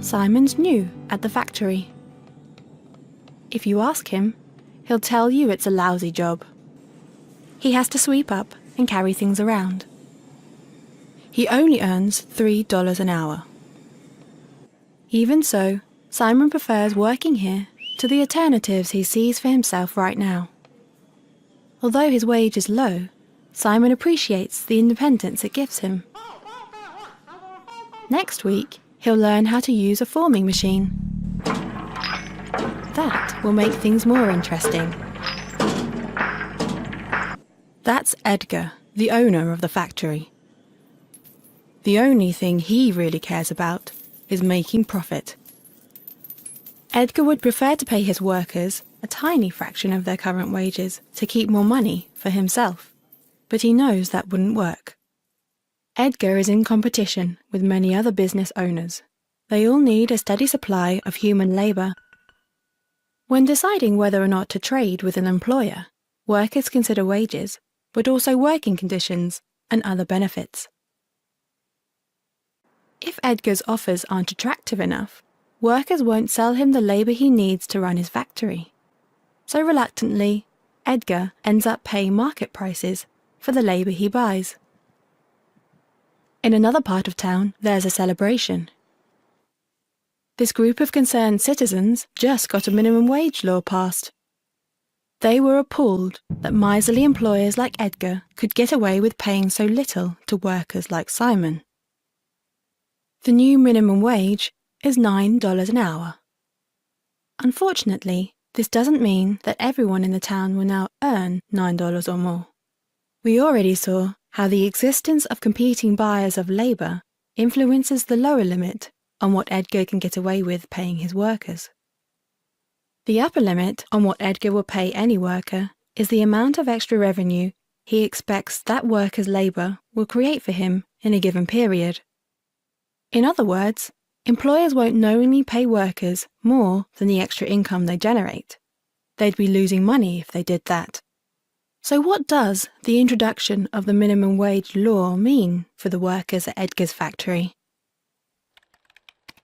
Simon's new at the factory. If you ask him, he'll tell you it's a lousy job. He has to sweep up and carry things around. He only earns $3 an hour. Even so, Simon prefers working here to the alternatives he sees for himself right now. Although his wage is low, Simon appreciates the independence it gives him. Next week, he'll learn how to use a forming machine. That will make things more interesting. That's Edgar, the owner of the factory. The only thing he really cares about is making profit. Edgar would prefer to pay his workers a tiny fraction of their current wages to keep more money for himself, but he knows that wouldn't work. Edgar is in competition with many other business owners. They all need a steady supply of human labour. When deciding whether or not to trade with an employer, workers consider wages, but also working conditions and other benefits. If Edgar's offers aren't attractive enough, workers won't sell him the labour he needs to run his factory. So reluctantly, Edgar ends up paying market prices for the labour he buys. In another part of town, there's a celebration. This group of concerned citizens just got a minimum wage law passed. They were appalled that miserly employers like Edgar could get away with paying so little to workers like Simon. The new minimum wage is $9 an hour. Unfortunately, this doesn't mean that everyone in the town will now earn $9 or more. We already saw how the existence of competing buyers of labour influences the lower limit on what Edgar can get away with paying his workers. The upper limit on what Edgar will pay any worker is the amount of extra revenue he expects that worker's labour will create for him in a given period. In other words, employers won't knowingly pay workers more than the extra income they generate. They'd be losing money if they did that. So what does the introduction of the minimum wage law mean for the workers at Edgar's factory?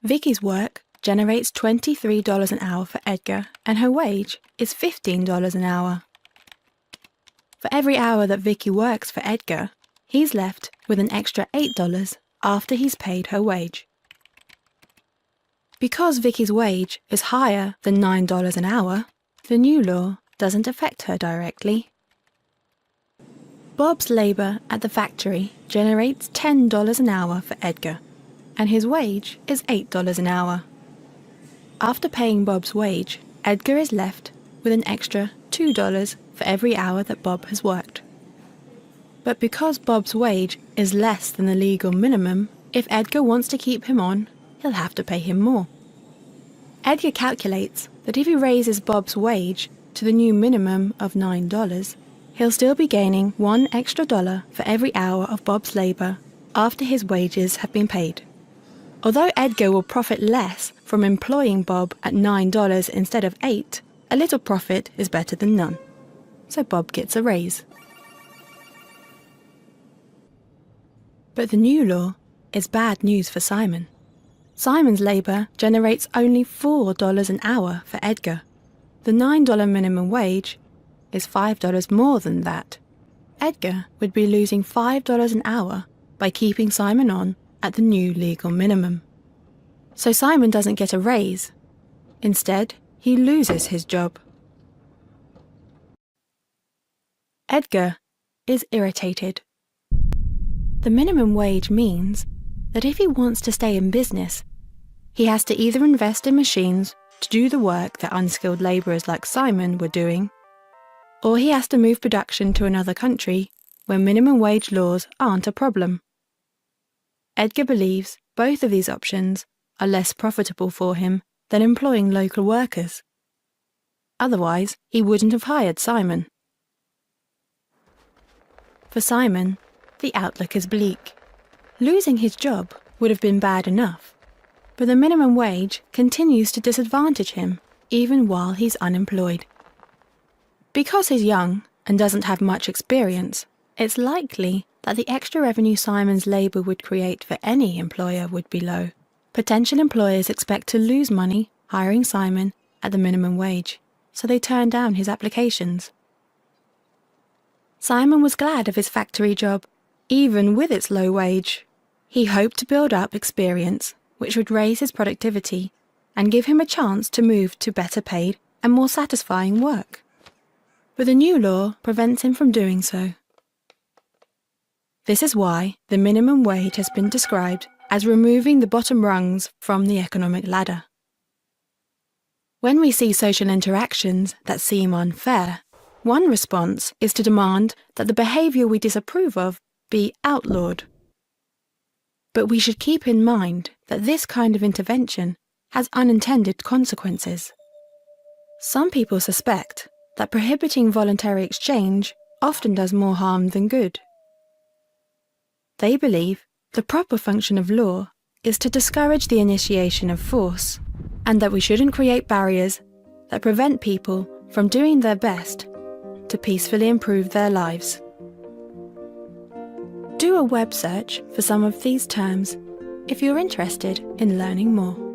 Vicky's work generates $23 an hour for Edgar, and her wage is $15 an hour. For every hour that Vicky works for Edgar, he's left with an extra $8 after he's paid her wage. Because Vicky's wage is higher than $9 an hour, the new law doesn't affect her directly. Bob's labour at the factory generates $10 an hour for Edgar, and his wage is $8 an hour. After paying Bob's wage, Edgar is left with an extra $2 for every hour that Bob has worked. But because Bob's wage is less than the legal minimum, if Edgar wants to keep him on, he'll have to pay him more. Edgar calculates that if he raises Bob's wage to the new minimum of $9, he'll still be gaining $1 extra for every hour of Bob's labour after his wages have been paid. Although Edgar will profit less from employing Bob at $9 instead of $8, a little profit is better than none. So Bob gets a raise. But the new law is bad news for Simon. Simon's labour generates only $4 an hour for Edgar. The $9 minimum wage is $5 more than that. Edgar would be losing $5 an hour by keeping Simon on at the new legal minimum. So Simon doesn't get a raise. Instead, he loses his job. Edgar is irritated. The minimum wage means that if he wants to stay in business, he has to either invest in machines to do the work that unskilled labourers like Simon were doing, or he has to move production to another country where minimum wage laws aren't a problem. Edgar believes both of these options are less profitable for him than employing local workers. Otherwise, he wouldn't have hired Simon. For Simon, the outlook is bleak. Losing his job would have been bad enough, but the minimum wage continues to disadvantage him even while he's unemployed. Because he's young and doesn't have much experience, it's likely that the extra revenue Simon's labour would create for any employer would be low. Potential employers expect to lose money hiring Simon at the minimum wage, so they turn down his applications. Simon was glad of his factory job, even with its low wage. He hoped to build up experience, which would raise his productivity and give him a chance to move to better paid and more satisfying work. But the new law prevents him from doing so. This is why the minimum wage has been described as removing the bottom rungs from the economic ladder. When we see social interactions that seem unfair, one response is to demand that the behaviour we disapprove of be outlawed. But we should keep in mind that this kind of intervention has unintended consequences. Some people suspect that prohibiting voluntary exchange often does more harm than good. They believe the proper function of law is to discourage the initiation of force, and that we shouldn't create barriers that prevent people from doing their best to peacefully improve their lives. Do a web search for some of these terms if you're interested in learning more.